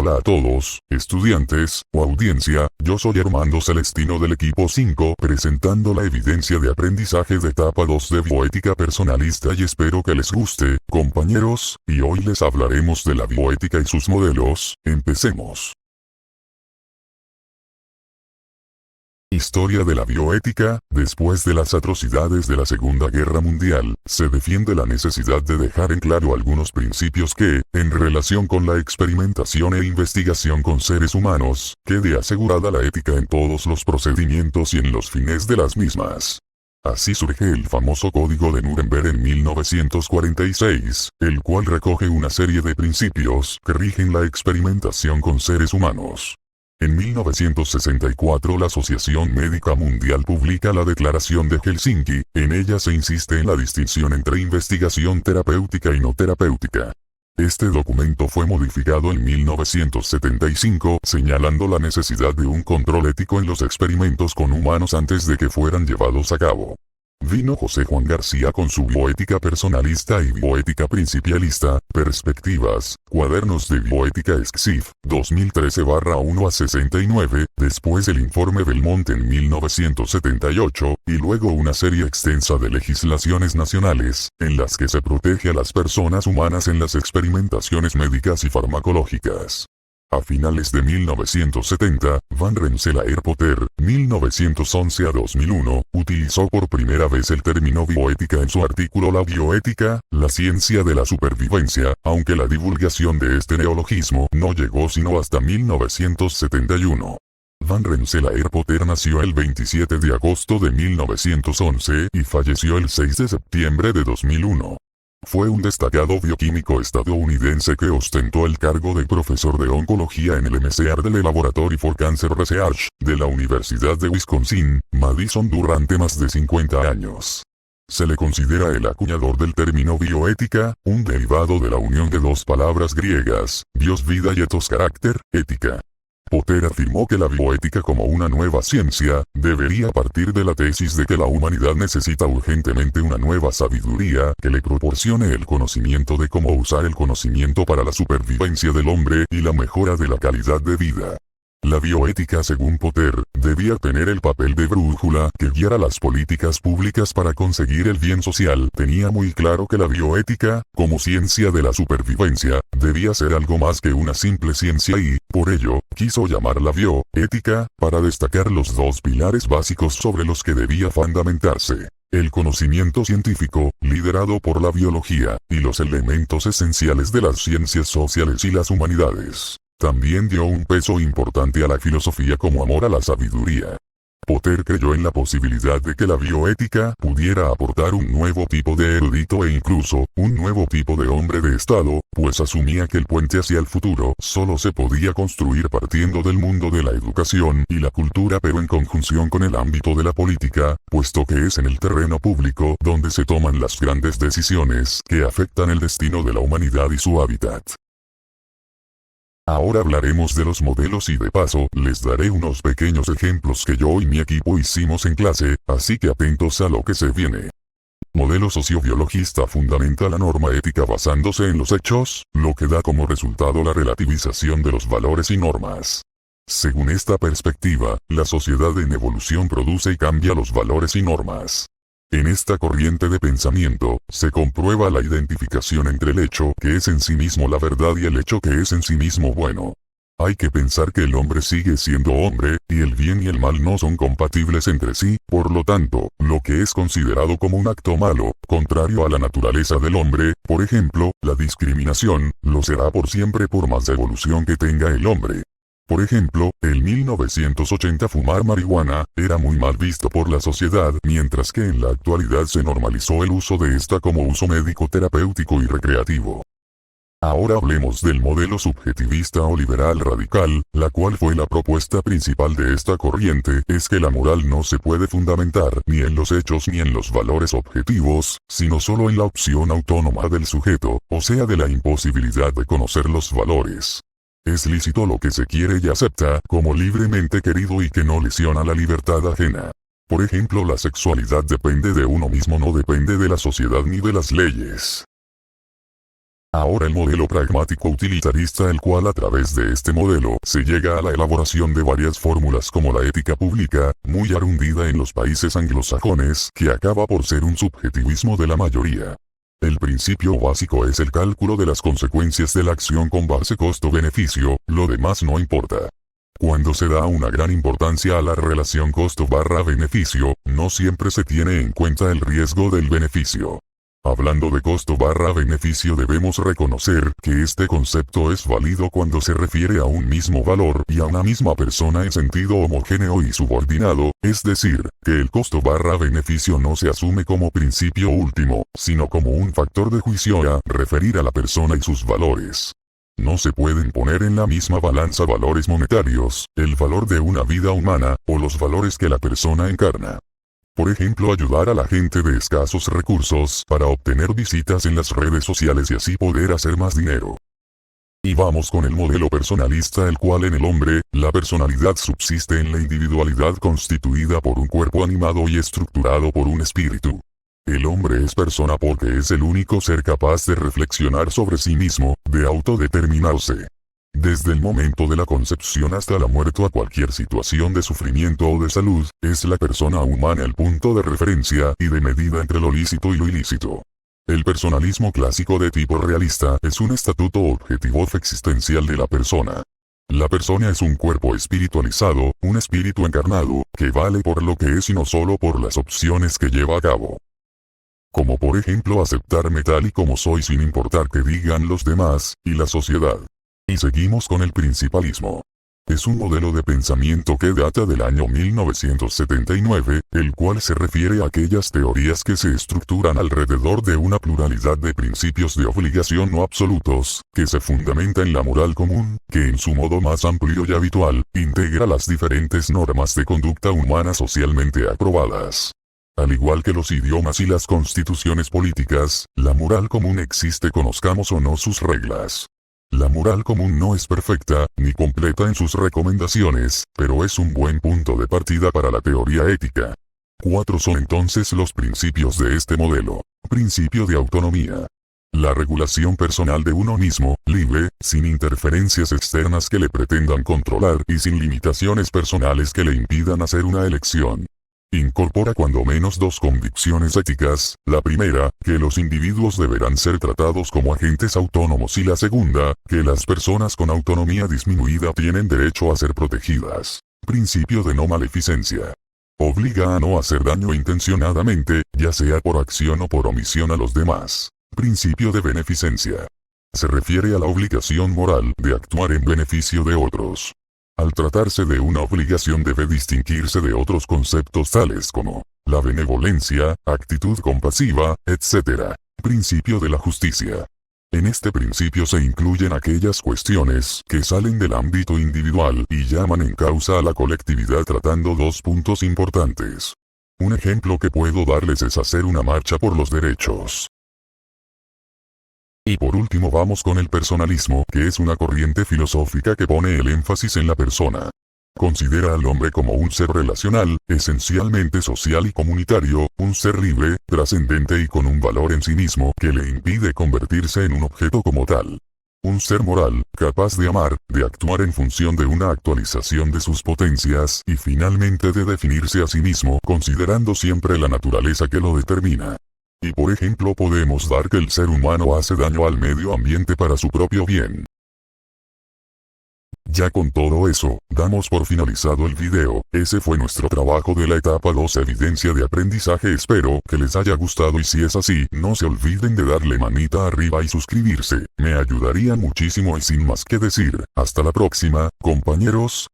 Hola a todos, estudiantes, o audiencia, yo soy Armando Celestino del equipo 5, presentando la evidencia de aprendizaje de etapa 2 de bioética personalista y espero que les guste, compañeros, y hoy les hablaremos de la bioética y sus modelos. Empecemos. Historia de la bioética. Después de las atrocidades de la Segunda Guerra Mundial, se defiende la necesidad de dejar en claro algunos principios que, en relación con la experimentación e investigación con seres humanos, quede asegurada la ética en todos los procedimientos y en los fines de las mismas. Así surge el famoso Código de Nuremberg en 1946, el cual recoge una serie de principios que rigen la experimentación con seres humanos. En 1964 la Asociación Médica Mundial publica la Declaración de Helsinki. En ella se insiste en la distinción entre investigación terapéutica y no terapéutica. Este documento fue modificado en 1975, señalando la necesidad de un control ético en los experimentos con humanos antes de que fueran llevados a cabo. Vino José Juan García con su bioética personalista y bioética principialista, Perspectivas, Cuadernos de Bioética ESCSIF, 2013-1-69, después el informe Belmonte en 1978, y luego una serie extensa de legislaciones nacionales, en las que se protege a las personas humanas en las experimentaciones médicas y farmacológicas. A finales de 1970, Van Rensselaer Potter, 1911-2001, utilizó por primera vez el término bioética en su artículo La bioética, la ciencia de la supervivencia, aunque la divulgación de este neologismo no llegó sino hasta 1971. Van Rensselaer Potter nació el 27 de agosto de 1911 y falleció el 6 de septiembre de 2001. Fue un destacado bioquímico estadounidense que ostentó el cargo de profesor de oncología en el MCR del Laboratory for Cancer Research, de la Universidad de Wisconsin, Madison durante más de 50 años. Se le considera el acuñador del término bioética, un derivado de la unión de dos palabras griegas, bios vida y ethos carácter, ética. Potter afirmó que la bioética como una nueva ciencia, debería partir de la tesis de que la humanidad necesita urgentemente una nueva sabiduría que le proporcione el conocimiento de cómo usar el conocimiento para la supervivencia del hombre y la mejora de la calidad de vida. La bioética, según Potter, debía tener el papel de brújula que guiara las políticas públicas para conseguir el bien social. Tenía muy claro que la bioética, como ciencia de la supervivencia, debía ser algo más que una simple ciencia y, por ello, quiso llamarla bioética, para destacar los dos pilares básicos sobre los que debía fundamentarse: el conocimiento científico, liderado por la biología, y los elementos esenciales de las ciencias sociales y las humanidades. También dio un peso importante a la filosofía como amor a la sabiduría. Potter creyó en la posibilidad de que la bioética pudiera aportar un nuevo tipo de erudito e incluso, un nuevo tipo de hombre de Estado, pues asumía que el puente hacia el futuro solo se podía construir partiendo del mundo de la educación y la cultura, pero en conjunción con el ámbito de la política, puesto que es en el terreno público donde se toman las grandes decisiones que afectan el destino de la humanidad y su hábitat. Ahora hablaremos de los modelos y de paso les daré unos pequeños ejemplos que yo y mi equipo hicimos en clase, así que atentos a lo que se viene. Modelo sociobiologista fundamenta la norma ética basándose en los hechos, lo que da como resultado la relativización de los valores y normas. Según esta perspectiva, la sociedad en evolución produce y cambia los valores y normas. En esta corriente de pensamiento, se comprueba la identificación entre el hecho que es en sí mismo la verdad y el hecho que es en sí mismo bueno. Hay que pensar que el hombre sigue siendo hombre, y el bien y el mal no son compatibles entre sí, por lo tanto, lo que es considerado como un acto malo, contrario a la naturaleza del hombre, por ejemplo, la discriminación, lo será por siempre por más evolución que tenga el hombre. Por ejemplo, en 1980 fumar marihuana era muy mal visto por la sociedad, mientras que en la actualidad se normalizó el uso de esta como uso médico, terapéutico y recreativo. Ahora hablemos del modelo subjetivista o liberal radical, la cual fue la propuesta principal de esta corriente, es que la moral no se puede fundamentar ni en los hechos ni en los valores objetivos, sino solo en la opción autónoma del sujeto, o sea de la imposibilidad de conocer los valores. Es lícito lo que se quiere y acepta como libremente querido y que no lesiona la libertad ajena. Por ejemplo, la sexualidad depende de uno mismo, no depende de la sociedad ni de las leyes. Ahora el modelo pragmático utilitarista, el cual a través de este modelo se llega a la elaboración de varias fórmulas como la ética pública, muy arundida en los países anglosajones, que acaba por ser un subjetivismo de la mayoría. El principio básico es el cálculo de las consecuencias de la acción con base costo-beneficio, lo demás no importa. Cuando se da una gran importancia a la relación costo-beneficio, no siempre se tiene en cuenta el riesgo del beneficio. Hablando de costo-beneficio, debemos reconocer que este concepto es válido cuando se refiere a un mismo valor y a una misma persona en sentido homogéneo y subordinado, es decir, que el costo-beneficio no se asume como principio último, sino como un factor de juicio a referir a la persona y sus valores. No se pueden poner en la misma balanza valores monetarios, el valor de una vida humana, o los valores que la persona encarna. Por ejemplo, ayudar a la gente de escasos recursos para obtener visitas en las redes sociales y así poder hacer más dinero. Y vamos con el modelo personalista, el cual en el hombre, la personalidad subsiste en la individualidad constituida por un cuerpo animado y estructurado por un espíritu. El hombre es persona porque es el único ser capaz de reflexionar sobre sí mismo, de autodeterminarse. Desde el momento de la concepción hasta la muerte, a cualquier situación de sufrimiento o de salud, es la persona humana el punto de referencia y de medida entre lo lícito y lo ilícito. El personalismo clásico de tipo realista es un estatuto objetivo existencial de la persona. La persona es un cuerpo espiritualizado, un espíritu encarnado, que vale por lo que es y no solo por las opciones que lleva a cabo. Como por ejemplo aceptarme tal y como soy sin importar qué digan los demás, y la sociedad. Y seguimos con el principalismo. Es un modelo de pensamiento que data del año 1979, el cual se refiere a aquellas teorías que se estructuran alrededor de una pluralidad de principios de obligación no absolutos, que se fundamenta en la moral común, que en su modo más amplio y habitual, integra las diferentes normas de conducta humana socialmente aprobadas. Al igual que los idiomas y las constituciones políticas, la moral común existe conozcamos o no sus reglas. La moral común no es perfecta, ni completa en sus recomendaciones, pero es un buen punto de partida para la teoría ética. 4 son entonces los principios de este modelo. Principio de autonomía. La regulación personal de uno mismo, libre, sin interferencias externas que le pretendan controlar y sin limitaciones personales que le impidan hacer una elección. Incorpora cuando menos 2 convicciones éticas, la primera, que los individuos deberán ser tratados como agentes autónomos y la segunda, que las personas con autonomía disminuida tienen derecho a ser protegidas. Principio de no maleficencia. Obliga a no hacer daño intencionadamente, ya sea por acción o por omisión a los demás. Principio de beneficencia. Se refiere a la obligación moral de actuar en beneficio de otros. Al tratarse de una obligación debe distinguirse de otros conceptos tales como la benevolencia, actitud compasiva, etc. Principio de la justicia. En este principio se incluyen aquellas cuestiones que salen del ámbito individual y llaman en causa a la colectividad tratando 2 puntos importantes. Un ejemplo que puedo darles es hacer una marcha por los derechos. Y por último vamos con el personalismo, que es una corriente filosófica que pone el énfasis en la persona. Considera al hombre como un ser relacional, esencialmente social y comunitario, un ser libre, trascendente y con un valor en sí mismo que le impide convertirse en un objeto como tal. Un ser moral, capaz de amar, de actuar en función de una actualización de sus potencias y finalmente de definirse a sí mismo considerando siempre la naturaleza que lo determina. Y por ejemplo podemos dar que el ser humano hace daño al medio ambiente para su propio bien. Ya con todo eso, damos por finalizado el video. Ese fue nuestro trabajo de la etapa 2, evidencia de aprendizaje. Espero que les haya gustado y si es así, no se olviden de darle manita arriba y suscribirse, me ayudaría muchísimo y sin más que decir, hasta la próxima, compañeros.